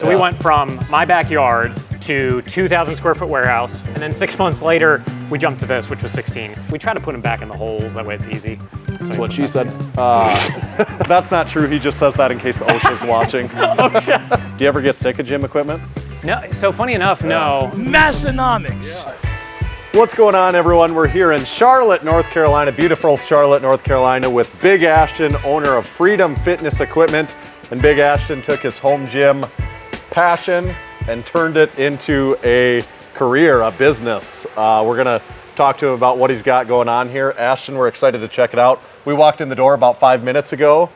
So we went from my backyard to 2,000 square foot warehouse, and then 6 months later, we jumped to this, which was 16. We try to put them back in the holes, that way it's easy. That's what she said. That's not true, he just says that in case the OSHA's watching. OSHA. Do you ever get sick of gym equipment? No, so funny enough, no. Massenomics. Yeah. What's going on, everyone? We're here in Charlotte, North Carolina, beautiful Charlotte, North Carolina, with Big Ashton, owner of Freedom Fitness Equipment. And Big Ashton took his home gym passion and turned it into a career, a business. We're gonna talk to him about what he's got going on here. Ashton, we're excited to check it out. We walked in the door about 5 minutes ago,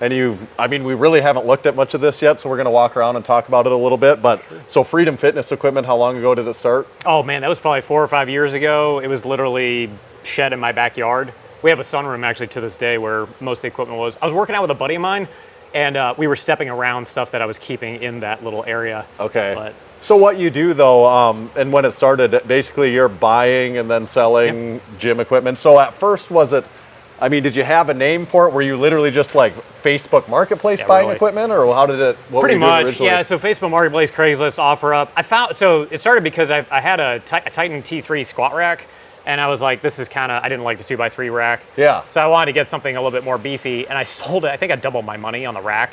and we really haven't looked at much of this yet, so we're gonna walk around and talk about it a little bit. But so Freedom Fitness Equipment, how long ago did it start? Oh man, that was probably 4 or 5 years ago. It was literally shed in my backyard. We have a sunroom actually to this day where most of the equipment was. I was working out with a buddy of mine, and we were stepping around stuff that I was keeping in that little area. Okay. But, so what you do though, and when it started, basically you're buying and then selling gym equipment. So at first did you have a name for it? Were you literally just like Facebook Marketplace buying equipment, or how did it, what pretty were you doing much, originally? yeah, so Facebook Marketplace, Craigslist, OfferUp. So it started because I had a Titan T3 squat rack, and I was like, I didn't like the 2x3 rack. Yeah. So I wanted to get something a little bit more beefy, and I sold it. I think I doubled my money on the rack,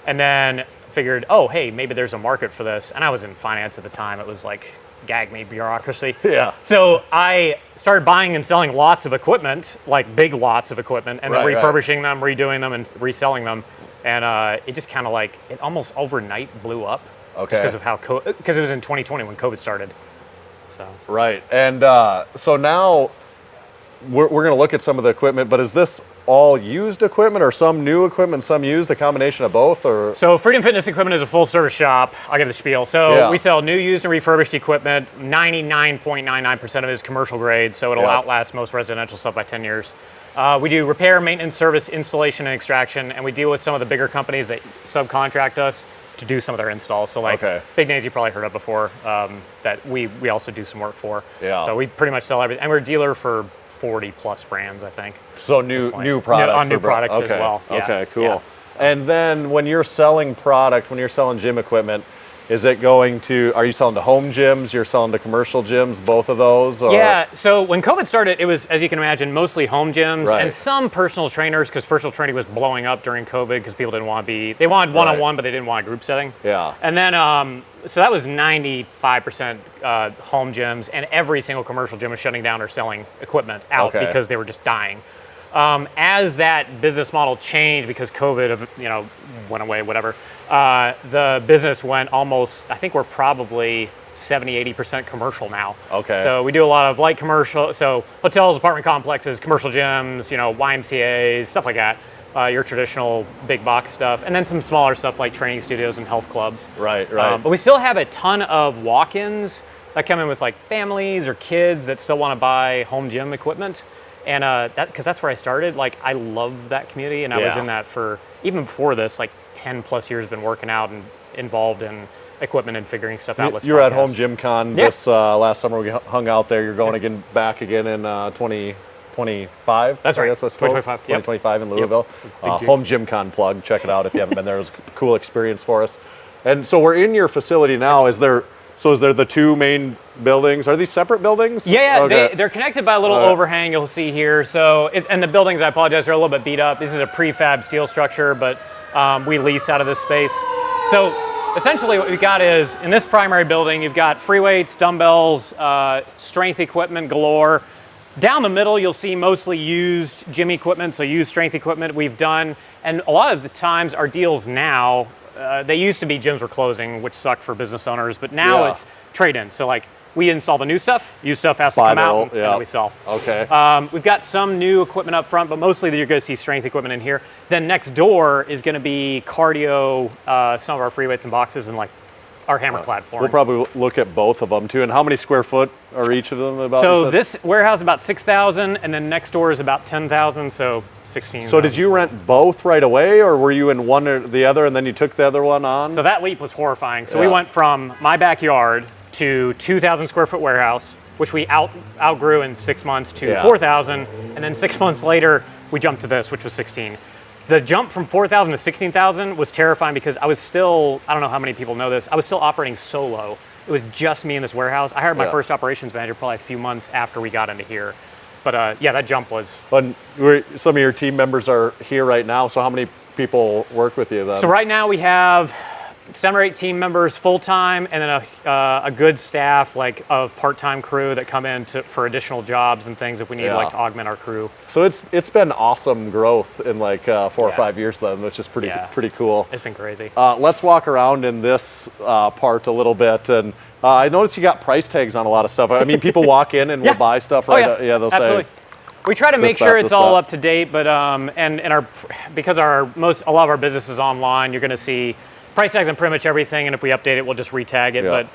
and then figured, oh, hey, maybe there's a market for this. And I was in finance at the time. It was like, gag me, bureaucracy. Yeah. So I started buying and selling lots of equipment, like big lots of equipment, and then refurbishing them, redoing them, and reselling them. And it just kind of like, it almost overnight blew up. Okay. Just because of because it was in 2020 when COVID started. So. Right, and so now we're going to look at some of the equipment, but is this all used equipment or some new equipment, some used, a combination of both? Or So Freedom Fitness Equipment is a full service shop. I'll give the spiel. So we sell new, used, and refurbished equipment. 99.99% of it is commercial grade, so it'll outlast most residential stuff by 10 years. We do repair, maintenance, service, installation, and extraction, and we deal with some of the bigger companies that subcontract us to do some of their installs. So like big names you probably heard of before that we also do some work for. Yeah. So we pretty much sell everything. And we're a dealer for 40 plus brands, I think. So new products. On new products as well. Yeah. Okay, cool. Yeah. And then when you're selling product, when you're selling gym equipment, are you selling to home gyms, you're selling to commercial gyms, both of those? Or? Yeah, so when COVID started, it was, as you can imagine, mostly home gyms and some personal trainers, because personal training was blowing up during COVID because people didn't want to they wanted one-on-one, but they didn't want a group setting. Yeah. And then, so that was 95% home gyms, and every single commercial gym was shutting down or selling equipment out because they were just dying. As that business model changed because COVID, went away, whatever, the business went almost, I think we're probably 70-80% commercial now. Okay. So we do a lot of light commercial, so hotels, apartment complexes, commercial gyms, YMCAs, stuff like that. Your traditional big box stuff, and then some smaller stuff like training studios and health clubs. Right. But we still have a ton of walk-ins that come in with like families or kids that still want to buy home gym equipment. And because that's where I started. Like, I love that community, and I was in that for, even before this, like 10 plus years, been working out and involved in equipment and figuring stuff out. You were at Home Gym Con this last summer. We hung out there. You're going back again in 2025. That's right. 2025 in Louisville. Home Gym Con plug. Check it out if you haven't been there. It was a cool experience for us. And so we're in your facility now. Is there the two main buildings? Are these separate buildings? Yeah, okay. They're connected by a little overhang you'll see here. So, and the buildings, I apologize, are a little bit beat up. This is a prefab steel structure, but we lease out of this space. So essentially what we've got is, in this primary building, you've got free weights, dumbbells, strength equipment galore. Down the middle, you'll see mostly used gym equipment, so used strength equipment we've done. And a lot of the times our deals now, they used to be gyms were closing, which sucked for business owners, but now it's trade-in. So like, we install the new stuff, used stuff has to come out, and then we sell. Okay. We've got some new equipment up front, but mostly you're going to see strength equipment in here. Then next door is going to be cardio, some of our free weights and boxes, and like our hammer platform. We'll probably look at both of them too. And how many square foot are each of them about? So this warehouse is about 6,000, and then next door is about 10,000, so 16. So did you rent both right away, or were you in one or the other and then you took the other one on? So that leap was horrifying. So we went from my backyard to 2,000 square foot warehouse, which we outgrew in 6 months, to 4,000, and then 6 months later we jumped to this, which was 16. The jump from 4,000 to 16,000 was terrifying because I was still, I don't know how many people know this, I was still operating solo. It was just me in this warehouse. I hired my first operations manager probably a few months after we got into here. But yeah, that jump was. But some of your team members are here right now, so how many people work with you then? So right now we have 7 or 8 team members full-time, and then a good staff like of part-time crew that come in for additional jobs and things if we need like to augment our crew. So it's been awesome growth in like 4 or 5 years then, which is pretty cool. It's been crazy. Let's walk around in this part a little bit, and I noticed you got price tags on a lot of stuff. I mean, people walk in and will buy stuff, right? They'll absolutely. We try to make sure it's all up to date, but because a lot of our business is online, you're going to see price tags on pretty much everything, and if we update it, we'll just retag it. But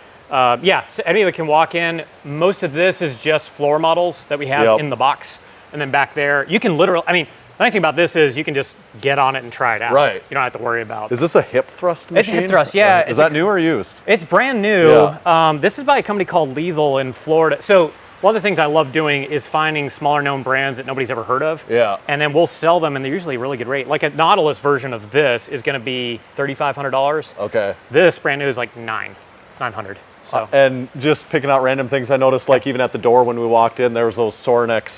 so anyone can walk in. Most of this is just floor models that we have in the box, and then back there, you can literally. I mean, the nice thing about this is you can just get on it and try it out. Right. You don't have to worry about. Is this a hip thrust machine? It's a hip thrust, yeah. Is that new or used? It's brand new. Yeah. This is by a company called Lethal in Florida. So one of the things I love doing is finding smaller known brands that nobody's ever heard of. Yeah. And then we'll sell them, and they're usually a really good rate. Like a Nautilus version of this is going to be $3,500. Okay. This brand new is like $900. So. And just picking out random things, I noticed like even at the door when we walked in, there was those Sornex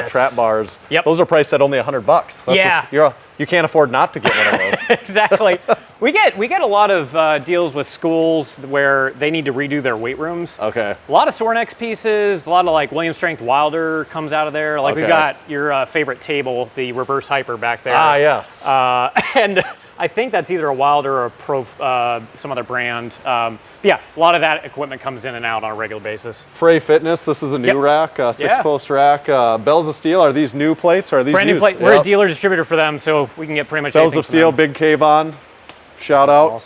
trap bars. Yep. Those are priced at only $100. That's you can't afford not to get one of those. Exactly. We get a lot of deals with schools where they need to redo their weight rooms. Okay. A lot of Sornex pieces, a lot of like William Strength Wilder comes out of there. Like we've got your favorite table, the reverse hyper back there. Ah, yes. And I think that's either a Wilder or some other brand. Yeah, a lot of that equipment comes in and out on a regular basis. Frey Fitness, this is a new rack, 6-post rack. Bells of Steel, are these new plates or are these brand new plates? We're a dealer distributor for them, so we can get pretty much Bells of Steel, Big Cave On, shout out.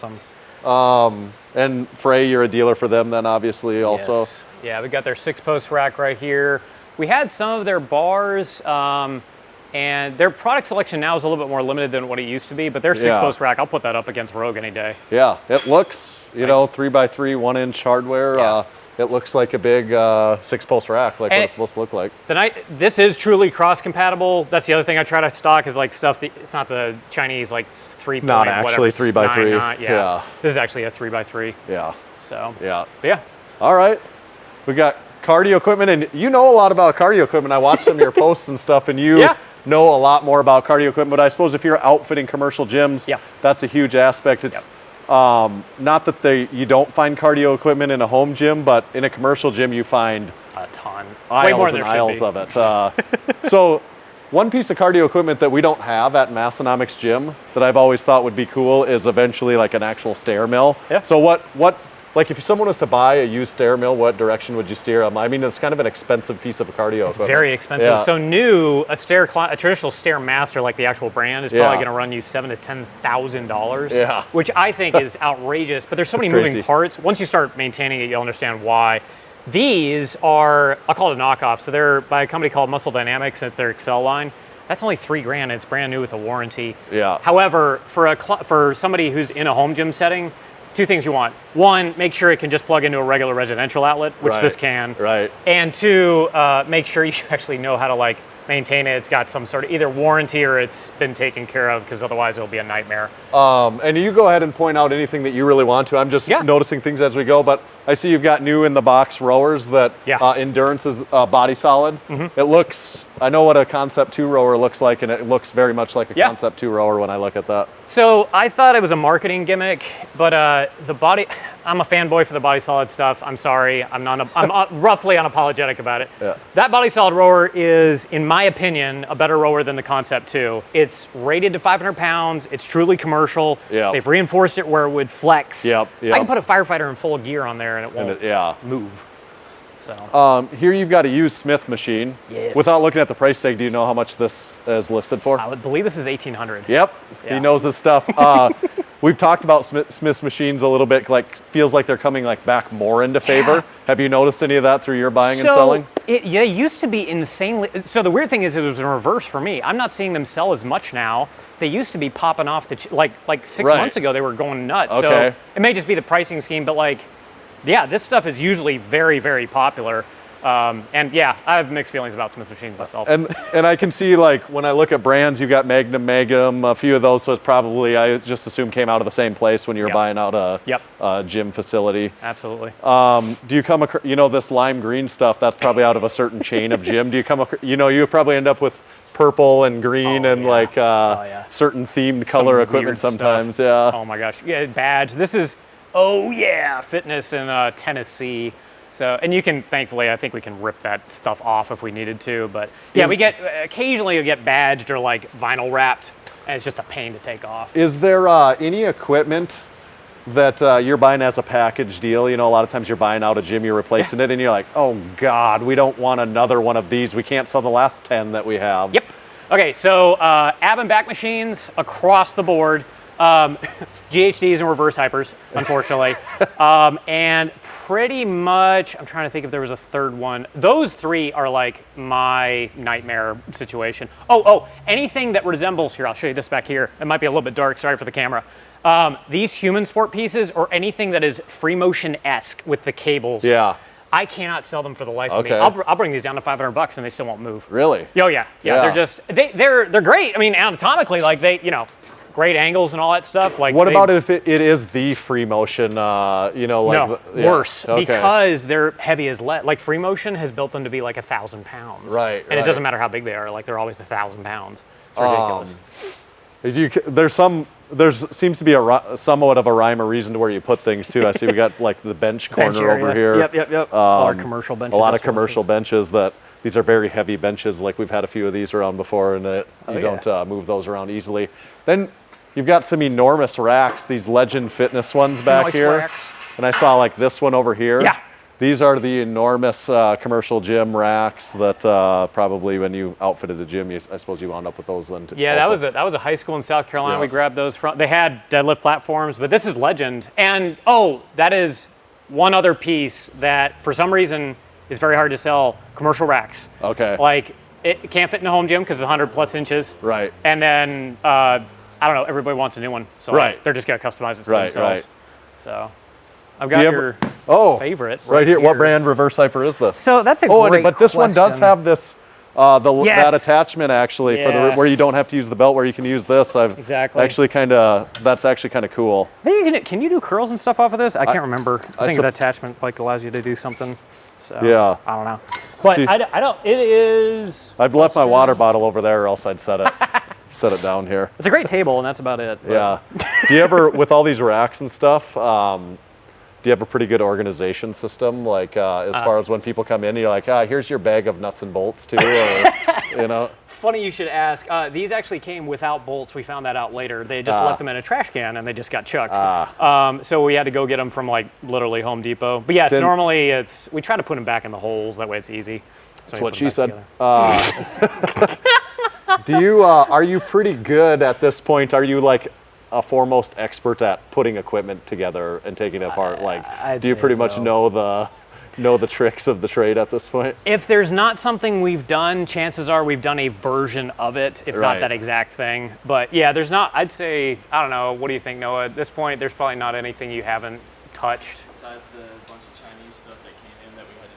Awesome. And Frey, you're a dealer for them then obviously also. Yes. Yeah, we got their 6-post rack right here. We had some of their bars, and their product selection now is a little bit more limited than what it used to be, but their 6-post rack, I'll put that up against Rogue any day. Yeah, it looks, 3x3, 1-inch hardware. Yeah. It looks like a big 6-post rack, like what it's supposed to look like. This is truly cross-compatible. That's the other thing I try to stock is like stuff that, it's not the Chinese like 3 Not actually 3x3. Yeah. This is actually a 3x3. Yeah. So. Yeah. Yeah. All right. We got cardio equipment, and you know a lot about cardio equipment. I watched some of your posts and stuff, and you know a lot more about cardio equipment. But I suppose if you're outfitting commercial gyms, that's a huge aspect. It's not that you don't find cardio equipment in a home gym, but in a commercial gym you find a ton, way more than aisles of it. So one piece of cardio equipment that we don't have at Massenomics Gym that I've always thought would be cool is eventually like an actual stair mill. Yeah. So what like if someone was to buy a used stair mill, what direction would you steer them? I mean, it's kind of an expensive piece of cardio equipment. Very expensive. Yeah. So new, a traditional Stairmaster, like the actual brand, is probably going to run you $7,000 to $10,000. Yeah. Which I think is outrageous. But there's so many moving parts. Once you start maintaining it, you'll understand why. These are, I'll call it a knockoff. So they're by a company called Muscle Dynamics. It's their Excel line. That's only $3,000. And it's brand new with a warranty. Yeah. However, for somebody who's in a home gym setting, 2 things you want. 1, make sure it can just plug into a regular residential outlet, which this can. Right. And 2, make sure you actually know how to like maintain it. It's got some sort of either warranty or it's been taken care of, because otherwise it'll be a nightmare. And you go ahead and point out anything that you really want to. I'm just noticing things as we go, but I see you've got new in the box rowers that Endurance is body solid. Mm-hmm. It looks, I know what a Concept 2 rower looks like, and it looks very much like a Concept 2 rower when I look at that. So I thought it was a marketing gimmick, but the body, I'm a fanboy for the body solid stuff. I'm sorry, I'm roughly unapologetic about it. Yeah. That body solid rower is, in my opinion, a better rower than the Concept 2. It's rated to 500 pounds. It's truly commercial. Yep. They've reinforced it where it would flex. I can put a firefighter in full gear on there and it won't move. So. Here you've got a used Smith machine. Yes. Without looking at the price tag, do you know how much this is listed for? I would believe this is $1,800. Yep, he knows his stuff. We've talked about Smith's machines a little bit, like feels like they're coming like back more into favor. Have you noticed any of that through your buying and selling? They used to be insanely, so the weird thing is it was in reverse for me. I'm not seeing them sell as much now. They used to be popping off like 6 months ago they were going nuts. Okay. So it may just be the pricing scheme, but like, yeah, this stuff is usually very, very popular. And yeah, I have mixed feelings about Smith machines myself. And I can see, like, when I look at brands, you've got Magnum, a few of those, so it's probably, I just assume, came out of the same place when you were buying out a gym facility. Absolutely. Do you come across, this lime green stuff, that's probably out of a certain chain of gym. Do you come across, you probably end up with purple and green certain themed color equipment sometimes. Stuff. Yeah. Oh my gosh. Yeah, badge. This is, fitness in Tennessee. So, and you can, thankfully, I think we can rip that stuff off if we needed to. But yeah, occasionally we get badged or like vinyl wrapped, and it's just a pain to take off. Is there any equipment that you're buying as a package deal? A lot of times you're buying out a gym, you're replacing it, and you're like, oh God, we don't want another one of these. We can't sell the last 10 that we have. Yep. Okay, so ab and back machines across the board. GHDs and reverse hypers, unfortunately. And pretty much, I'm trying to think if there was a third one. Those three are like my nightmare situation. Anything that resembles, here, I'll show you this back here. It might be a little bit dark, sorry for the camera. These human sport pieces or anything that is free motion-esque with the cables. Yeah. I cannot sell them for the life of me. I'll bring these down to $500 and they still won't move. Really? Oh yeah. They're just, they're great. I mean, anatomically, like great angles and all that stuff. Like, what about if it is the free motion? No, worse because they're heavy as lead. Like free motion has built them to be like 1,000 pounds. Right. And it doesn't matter how big they are. Like they're always 1,000 pounds. It's ridiculous. There seems to be somewhat of a rhyme or reason to where you put things too. I see we got like the bench corner over here. Yep. All our commercial benches. A lot of commercial benches these are very heavy benches. Like we've had a few of these around before, and you don't move those around easily. Then you've got some enormous racks, these Legend Fitness ones back here. Racks. And I saw like this one over here. Yeah. These are the enormous commercial gym racks that probably when you outfitted the gym, I suppose you wound up with those then too. Yeah, that was a high school in South Carolina. We grabbed those from. They had deadlift platforms, but this is Legend. And that is one other piece that for some reason is very hard to sell, commercial racks. Okay. Like it can't fit in a home gym because it's 100 plus inches. Right. And then I don't know, everybody wants a new one. So they're just going to customize it to themselves. Right. So I've got your favorite. Right here. What brand reverse hyper is this? So that's a great but this one does have this, that attachment actually Yeah. where you don't have to use the belt, where you can use this. Exactly. That's actually kind of cool. Can you do curls and stuff off of this? I can't remember. I think the attachment like allows you to do something. So yeah. I don't know. But see, I don't. It is. I've left my water bottle over there, or else I'd set it down here. It's a great table, and that's about it. But. Yeah. Do you ever, with all these racks and stuff, do you have a pretty good organization system? Like as far as when people come in, you're like, here's your bag of nuts and bolts too, or Funny you should ask. These actually came without bolts. We found that out later. They just left them in a trash can and they just got chucked. So we had to go get them from like literally Home Depot. But yes, normally we try to put them back in the holes. That way it's easy. That's what she said. Are you pretty good at this point? Are you like a foremost expert at putting equipment together and taking it apart? Do you pretty much know the tricks of the trade at this point? If there's not something we've done, chances are we've done a version of it, if not that exact thing. But yeah, there's not, I'd say, I don't know, what do you think, Noah? At this point, there's probably not anything you haven't touched. Besides the bunch of Chinese stuff that came in that we had to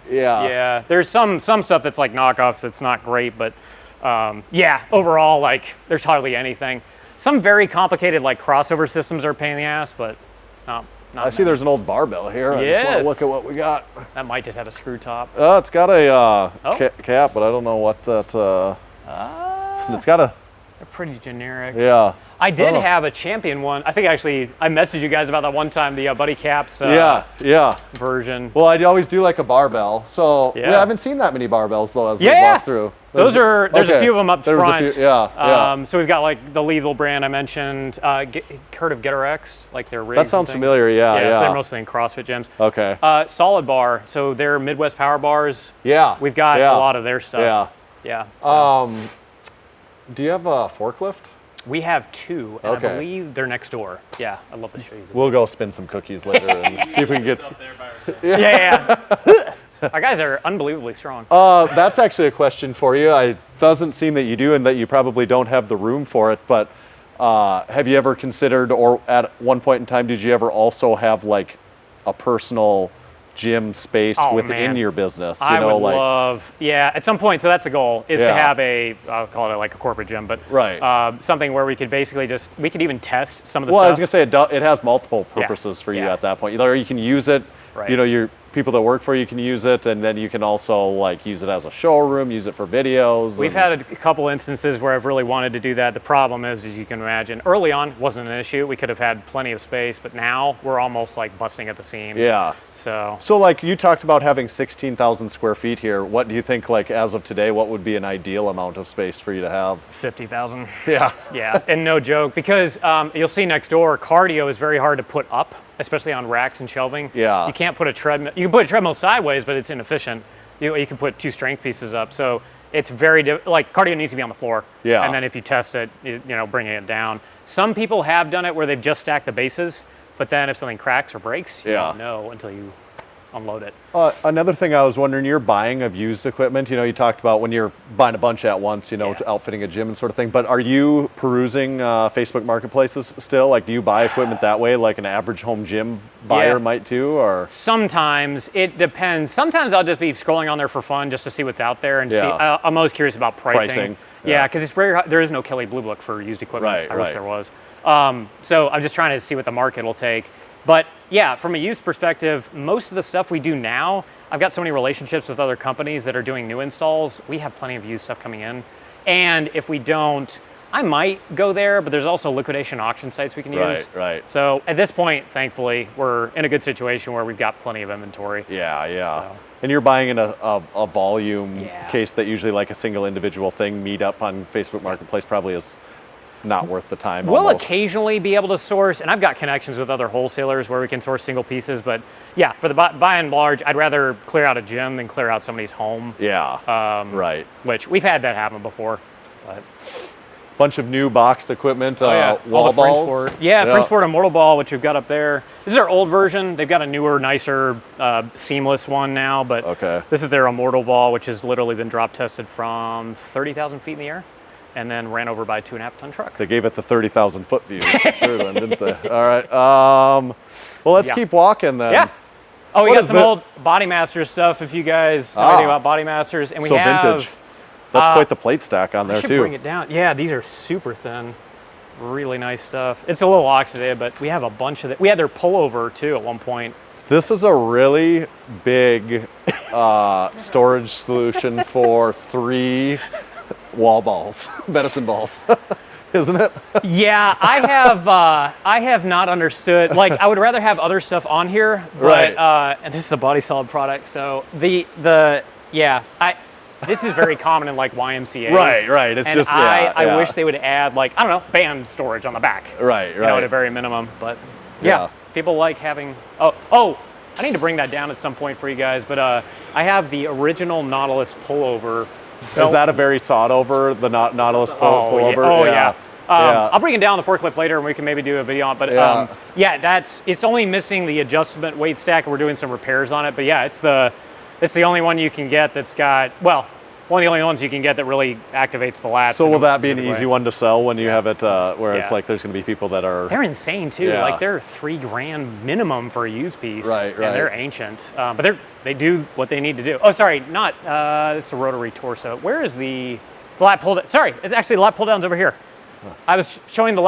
do. Yeah, there's some stuff that's like knockoffs that's not great, but overall, like, there's hardly anything. Some very complicated, like, crossover systems are a pain in the ass, but not I see there's an old barbell here. I just want to look at what we got. That might just have a screw top. It's got a cap, but I don't know what that... it's got a... They're pretty generic. Yeah. I did have a Champion one. I think actually I messaged you guys about that one time, the Buddy Caps version. Well, I always do like a barbell. So I haven't seen that many barbells though as we walk through. There's a few of them up front. Few, so we've got like the Lethal brand I mentioned. Heard of GetRx? Like their rigs. That sounds familiar. Yeah. So they're mostly in CrossFit gyms. Okay. Solid Bar. So they're Midwest Power Bars. Yeah. We've got a lot of their stuff. Yeah. So. Do you have a forklift? We have two, and I believe they're next door. Yeah, I'd love to show you. We'll go spin some cookies later and see if we can get. Our guys are unbelievably strong. That's actually a question for you. It doesn't seem that you do, and that you probably don't have the room for it. But have you ever considered, or at one point in time, did you ever also have like a personal gym space Oh, within man. your business. You I know, would like love, yeah, at some point, so that's the goal, is to Yeah. have I'll call it like a corporate gym, but Right. something where we could basically we could even test some of the well, I was stuff. gonna say it has multiple purposes for you Yeah. at that point. Either you can use it, Right. you know, your people that work for you can use it, and then you can also like use it as a showroom, use it for videos. We've had a couple instances where I've really wanted to do that. The problem is, as you can imagine, early on wasn't an issue. We could have had plenty of space, but now we're almost like busting at the seams. Yeah. So like you talked about having 16,000 square feet here. What do you think, like as of today, what would be an ideal amount of space for you to have? 50,000. Yeah. Yeah, and no joke, because you'll see next door, cardio is very hard to put up, especially on racks and shelving. Yeah. You can't put a treadmill. You can put a treadmill sideways, but it's inefficient. You can put 2 strength pieces up, so it's very like cardio needs to be on the floor. Yeah. And then if you test it, bringing it down. Some people have done it where they've just stacked the bases, but then if something cracks or breaks, you don't know until you unload it. Another thing I was wondering, you're buying of used equipment. You know, you talked about when you're buying a bunch at once, you know, outfitting a gym and sort of thing. But are you perusing Facebook marketplaces still? Like, do you buy equipment that way, like an average home gym buyer might too? Or sometimes it depends. Sometimes I'll just be scrolling on there for fun, just to see what's out there and see. I'm always curious about pricing. Yeah, because it's very. There is no Kelly Blue Book for used equipment. Right, I wish there was. So I'm just trying to see what the market will take. But yeah, from a used perspective, most of the stuff we do now, I've got so many relationships with other companies that are doing new installs. We have plenty of used stuff coming in. And if we don't, I might go there, but there's also liquidation auction sites we can use. Right. So at this point, thankfully, we're in a good situation where we've got plenty of inventory. Yeah. So. And you're buying in a volume Yeah. case that usually like a single individual thing meet up on Facebook Marketplace probably is not worth the time. We'll almost. occasionally be able to source, and I've got connections with other wholesalers where we can source single pieces, but yeah, for the by and large, I'd rather clear out a gym than clear out somebody's home. Yeah. Right. Which we've had that happen before. But Bunch of new boxed equipment, all wall the French balls. board. Yeah, French board Immortal ball, which we've got up there. This is our old version. They've got a newer, nicer, seamless one now, but this is their Immortal ball, which has literally been drop tested from 30,000 feet in the air and then ran over by a 2.5-ton truck. They gave it the 30,000 foot view, sure then, didn't they? All right. Well, let's keep walking then. Yeah. Oh, we What got is some the- old Body Masters stuff if you guys know anything about Body Masters. And we have vintage. That's quite the plate stack on I there should too. bring it down. Yeah, these are super thin. Really nice stuff. It's a little oxidated, but we have a bunch of it. We had their pullover too at one point. This is a really big storage solution for 3 wall balls, medicine balls, isn't it? Yeah, I have not understood. Like, I would rather have other stuff on here, but Right. and this is a body solid product, so this is very common in like YMCA's. Right. It's and just I wish they would add like, I don't know, band storage on the back. Right. You know, at a very minimum. But yeah, people like having. Oh, I need to bring that down at some point for you guys. But I have the original Nautilus pullover. Is that a very sought over, the Nautilus pullover? Yeah. I'll bring it down on the forklift later, and we can maybe do a video on it. But it's only missing the adjustment weight stack. We're doing some repairs on it. But yeah, it's the only one you can get that's got, well, one of the only ones you can get that really activates the lats. So will that be an easy one to sell when you have it, where it's Yeah. like there's going to be people that are... They're insane too. Yeah. Like they're $3,000 minimum for a used piece. Right. And they're ancient, but they do what they need to do. Oh, sorry, not it's a rotary torso. Where is the lat pull down? Sorry, it's actually the lat pull down's over here. I was showing the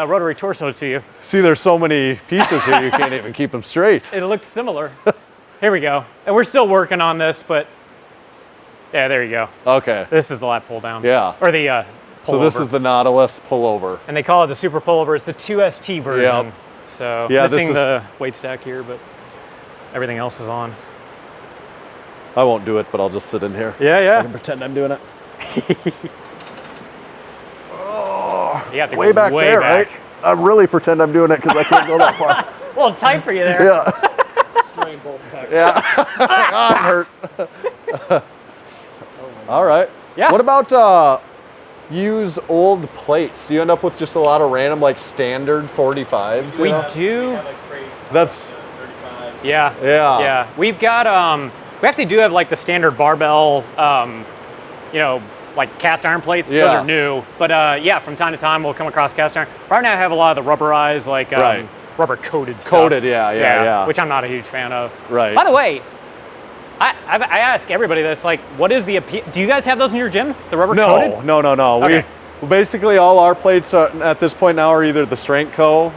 rotary torso to you. See, there's so many pieces here you can't even keep them straight. It looked similar. Here we go. And we're still working on this, but yeah, there you go. Okay. This is the lat pull down. Yeah. Or the pullover. So this is the Nautilus pullover. And they call it the super pullover. It's the 2ST version. Yep. So Yeah, missing the weight stack here, but everything else is on. I won't do it, but I'll just sit in here. Yeah. I can pretend I'm doing it. Yeah, Way back there, right? I really pretend I'm doing it because I can't go that far. A little tight for you there. Yeah. Strain both pecs. Yeah. I'm hurt. All right. Yeah. What about used old plates? Do you end up with just a lot of random, like standard 45s? We know? do. Yeah, like crate That's 35s. Yeah. We've got. We actually do have like the standard barbell. Like cast iron plates. Those Yeah. are new. But from time to time we'll come across cast iron. Right now I have a lot of the rubberized, like Right. rubber coated stuff. Coated, yeah. Which I'm not a huge fan of. Right. By the way, I ask everybody this, like, what is the appeal? Do you guys have those in your gym? The rubber coated? No. Okay. We basically all our plates at this point now are either the Strength Co.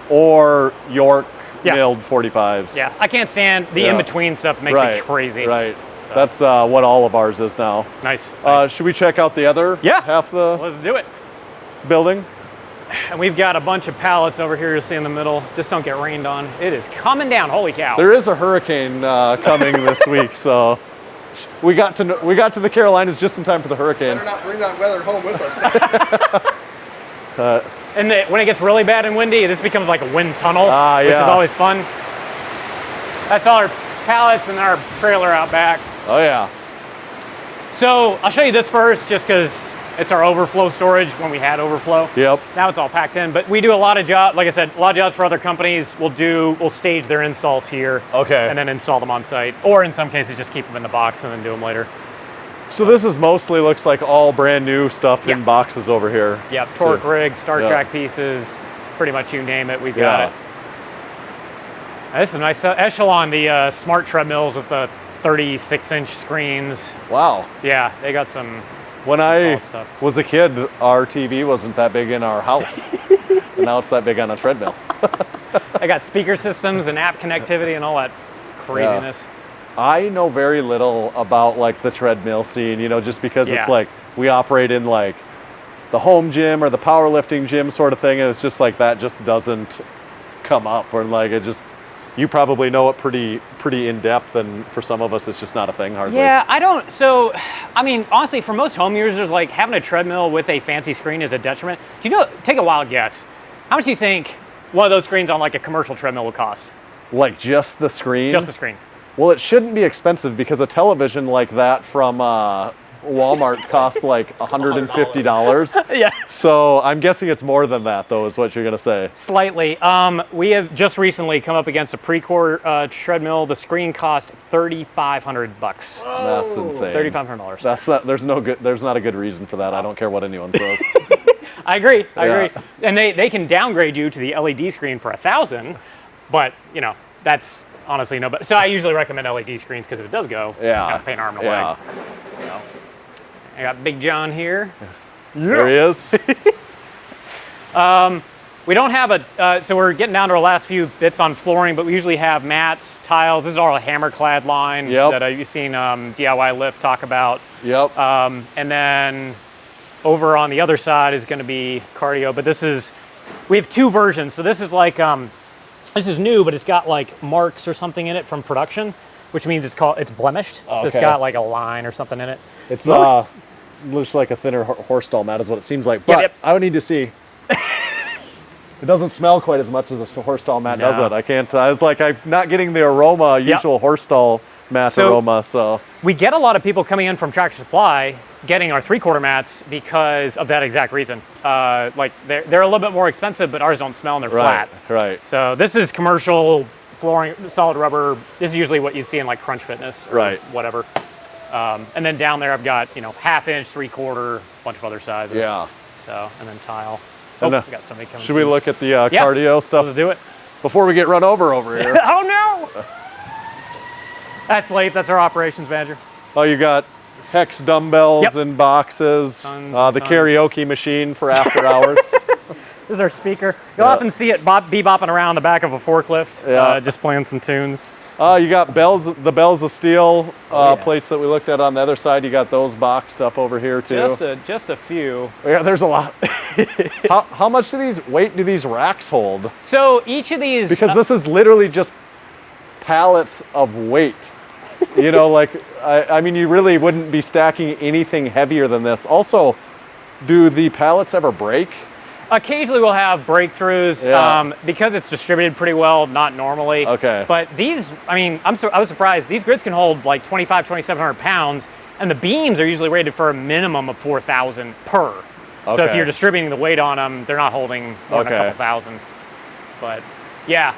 Or York milled 45s. Yeah, I can't stand the in-between stuff. It makes me crazy. Right. So. That's what all of ours is now. Nice. Should we check out the other half the Let's do it. building? And we've got a bunch of pallets over here, you'll see in the middle. Just don't get rained on. It is coming down, holy cow. There is a hurricane coming this week, so we got to the Carolinas just in time for the hurricane. Better not bring that weather home with us. And when it gets really bad and windy, this becomes like a wind tunnel, which is always fun. That's all our pallets and our trailer out back. Oh yeah. So I'll show you this first, just because it's our overflow storage when we had overflow. Yep. Now it's all packed in, but we do a lot of jobs. Like I said, a lot of jobs for other companies. We'll stage their installs here. Okay. And then install them on site, or in some cases just keep them in the box and then do them later. So this is mostly looks like all brand new stuff in boxes over here. Yep. Torque rigs, Star Track pieces, pretty much you name it, we've got it. Now, this is a nice Echelon, the smart treadmills with the 36-inch screens. Wow. Yeah, they got some. When I stuff. was a kid, our TV wasn't that big in our house. And now it's that big on a treadmill. I got speaker systems and app connectivity and all that craziness. Yeah. I know very little about like the treadmill scene, just because it's like we operate in like the home gym or the powerlifting gym sort of thing, and it's just like that just doesn't come up, or like it just, you probably know it pretty in depth, and for some of us it's just not a thing hardly. Yeah, I don't. So, I mean, honestly, for most home users, like having a treadmill with a fancy screen is a detriment. Do you know? Take a wild guess. How much do you think one of those screens on like a commercial treadmill would cost? Like just the screen? Just the screen. Well, it shouldn't be expensive because a television like that from Walmart costs like $150. Yeah. So I'm guessing it's more than that, though, is what you're going to say. Slightly. We have just recently come up against a Precor treadmill. The screen cost $3,500. That's insane. $3,500. That's not. There's not a good reason for that. I don't care what anyone says. I agree. And they can downgrade you to the LED screen for $1,000, but that's honestly no. But so I usually recommend LED screens because if it does go, you gotta pay an arm and a leg. So I got Big John here. There he is. We don't have so we're getting down to our last few bits on flooring, but we usually have mats, tiles. This is our hammer-clad line that you've seen DIY Lift talk about. Yep. And then over on the other side is going to be cardio, but we have two versions. So this is like, this is new, but it's got like marks or something in it from production, which means it's blemished. Okay. So it's got like a line or something in it. It's looks like a thinner horse stall mat is what it seems like, but I would need to see. It doesn't smell quite as much as a horse stall mat, does it? I can't. I was like, I'm not getting the aroma, usual horse stall mat aroma. So we get a lot of people coming in from Tractor Supply getting our 3/4 mats because of that exact reason. Like they're a little bit more expensive, but ours don't smell and they're flat. Right. So this is commercial flooring, solid rubber. This is usually what you see in like Crunch Fitness or whatever. And then down there I've got 1/2 inch, 3/4, bunch of other sizes. Yeah. So and then tile. And, we got somebody coming. Should we look at the cardio stuff? Let's do it. Before we get run over here. Oh no! That's Leif. That's our operations manager. Oh, you got Hex dumbbells in boxes. Tons. The karaoke machine for after hours. This is our speaker. You'll often see it be bopping around the back of a forklift, just playing some tunes. You got the bells of steel plates that we looked at on the other side. You got those boxed up over here too. Just a few. Yeah, there's a lot. How much weight do these racks hold? So each of these, because this is literally just pallets of weight. Like I mean, you really wouldn't be stacking anything heavier than this. Also, do the pallets ever break? Occasionally we'll have breakthroughs because it's distributed pretty well, not normally. Okay. But these, I mean, I was surprised. These grids can hold like 2,700 pounds, and the beams are usually rated for a minimum of 4,000 per. So if you're distributing the weight on them, they're not holding more than a couple thousand. But yeah,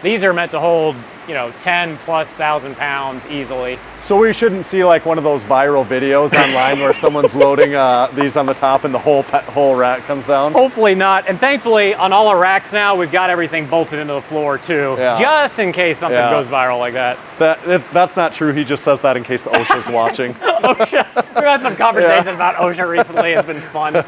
These are meant to hold, 10,000+ pounds easily. So we shouldn't see like one of those viral videos online where someone's loading these on the top and the whole rack comes down? Hopefully not. And thankfully, on all our racks now, we've got everything bolted into the floor too, just in case something goes viral like that. That's not true. He just says that in case OSHA's watching. OSHA. We've had some conversations about OSHA recently. It's been fun.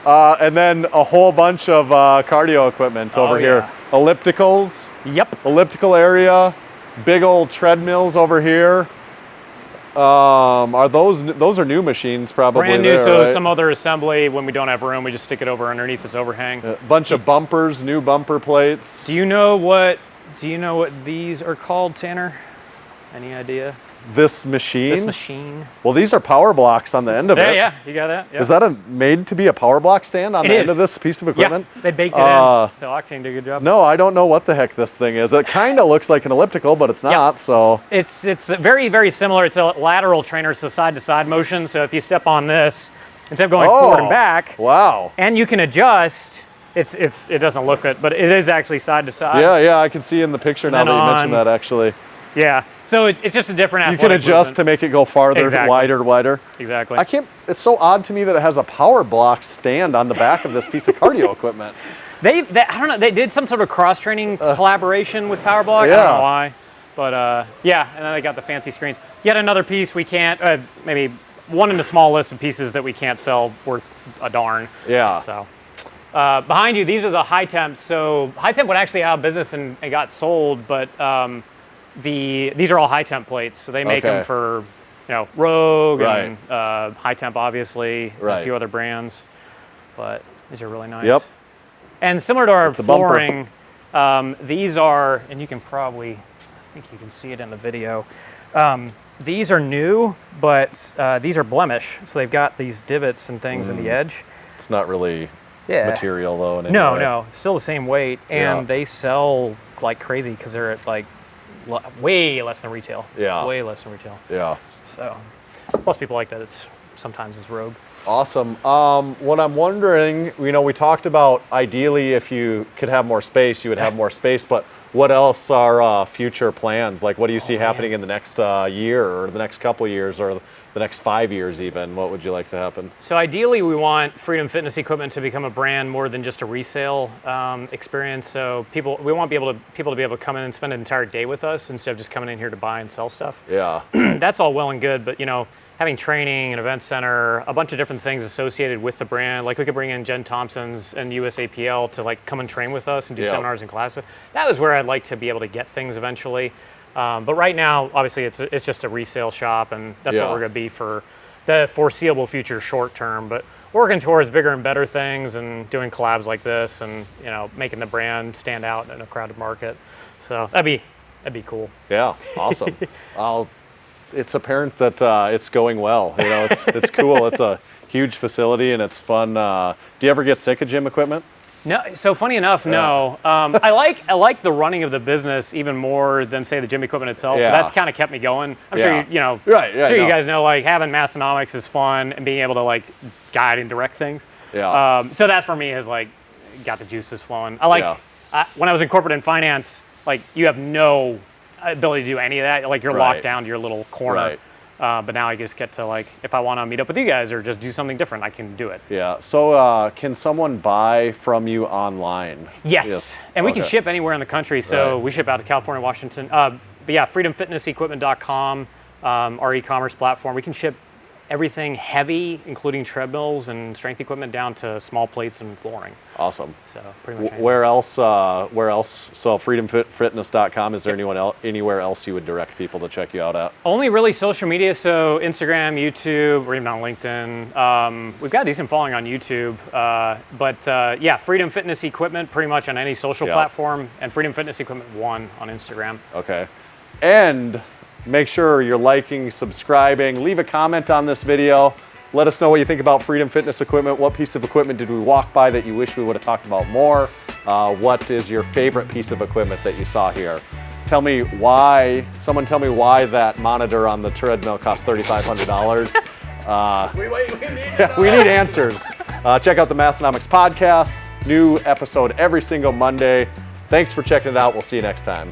And then a whole bunch of cardio equipment over here. Ellipticals. Yep. Elliptical area. Big old treadmills over here. Are those are new machines probably? Brand new, there, so right? some other assembly. When we don't have room, we just stick it over underneath this overhang. A bunch of bumpers, new bumper plates. Do you know what these are called, Tanner? Any idea? This machine? This machine. Well, these are power blocks on the end of it. Yeah, you got that. Yeah. Is that made to be a power block stand on the end of this piece of equipment? Yeah, they baked it in. So Octane did a good job. No, I don't know what the heck this thing is. It kind of looks like an elliptical, but it's not. So it's very, very similar. It's a lateral trainer, so side-to-side motion. So if you step on this, instead of going forward and back, wow, and you can adjust. It doesn't look it, but it is actually side to side. Yeah, I can see in the picture now that you mentioned that actually. Yeah, so it's just a different. You can adjust to make it go farther, wider. Exactly. It's so odd to me that it has a power block stand on the back of this piece of cardio equipment. I don't know. They did some sort of cross training collaboration with Power Block. I don't know why, but and then they got the fancy screens. Yet another piece we can't. Maybe one in the small list of pieces that we can't sell worth a darn. Yeah. So. Behind you, these are the high temps. So high temp went actually out of business and got sold, but these are all high temp plates. So they make them for Rogue and high temp, obviously, and a few other brands. But these are really nice. Yep. And similar to our flooring, these are, and you can probably, I think you can see it in the video. These are new, but these are blemish. So they've got these divots and things in the edge. It's not really material though. No, it's still the same weight, and they sell like crazy because they're at like way less than retail. Yeah, way less than retail. Yeah. So, plus people like that. Sometimes it's Rogue. Awesome. What I'm wondering, we talked about ideally if you could have more space, you would have more space, but what else are future plans? Like, what do you see happening in the next year or the next couple years or the next 5 years even? What would you like to happen? So ideally, we want Freedom Fitness Equipment to become a brand more than just a resale experience. So we want people to be able to come in and spend an entire day with us instead of just coming in here to buy and sell stuff. Yeah. That's all well and good, but having training, an event center, a bunch of different things associated with the brand. Like we could bring in Jen Thompson's and USAPL to like come and train with us and do seminars and classes. That was where I'd like to be able to get things eventually. But right now, obviously, it's just a resale shop, and that's what we're going to be for the foreseeable future, short term. But working towards bigger and better things, and doing collabs like this, and making the brand stand out in a crowded market. So that'd be cool. Yeah, awesome. It's apparent that it's going well. It's cool. It's a huge facility and it's fun. Do you ever get sick of gym equipment? No. So funny enough, no. I like the running of the business even more than say the gym equipment itself. Yeah. That's kind of kept me going. I'm sure you guys know like having Massenomics is fun and being able to like guide and direct things. Yeah. So that for me has like got the juices flowing. I like when I was in corporate and finance, like you have no ability to do any of that. Like you're locked down to your little corner. But now I just get to like, if I want to meet up with you guys or just do something different, I can do it. Yeah. So can someone buy from you online? Yes. And we can ship anywhere in the country. So we ship out to California, Washington. But yeah, freedomfitnessequipment.com, our e-commerce platform. We can ship everything heavy, including treadmills and strength equipment, down to small plates and flooring. Awesome. So pretty much. Where else? So freedomfitness.com. Is there anywhere else you would direct people to check you out at? Only really social media. So Instagram, YouTube, or even on LinkedIn. We've got a decent following on YouTube. But Freedom Fitness Equipment pretty much on any social platform, and Freedom Fitness Equipment 1 on Instagram. Okay. And make sure you're liking, subscribing, leave a comment on this video. Let us know what you think about Freedom Fitness Equipment. What piece of equipment did we walk by that you wish we would have talked about more? What is your favorite piece of equipment that you saw here? Someone tell me why that monitor on the treadmill cost $3,500. We need answers. Check out the Massenomics podcast. New episode every single Monday. Thanks for checking it out. We'll see you next time.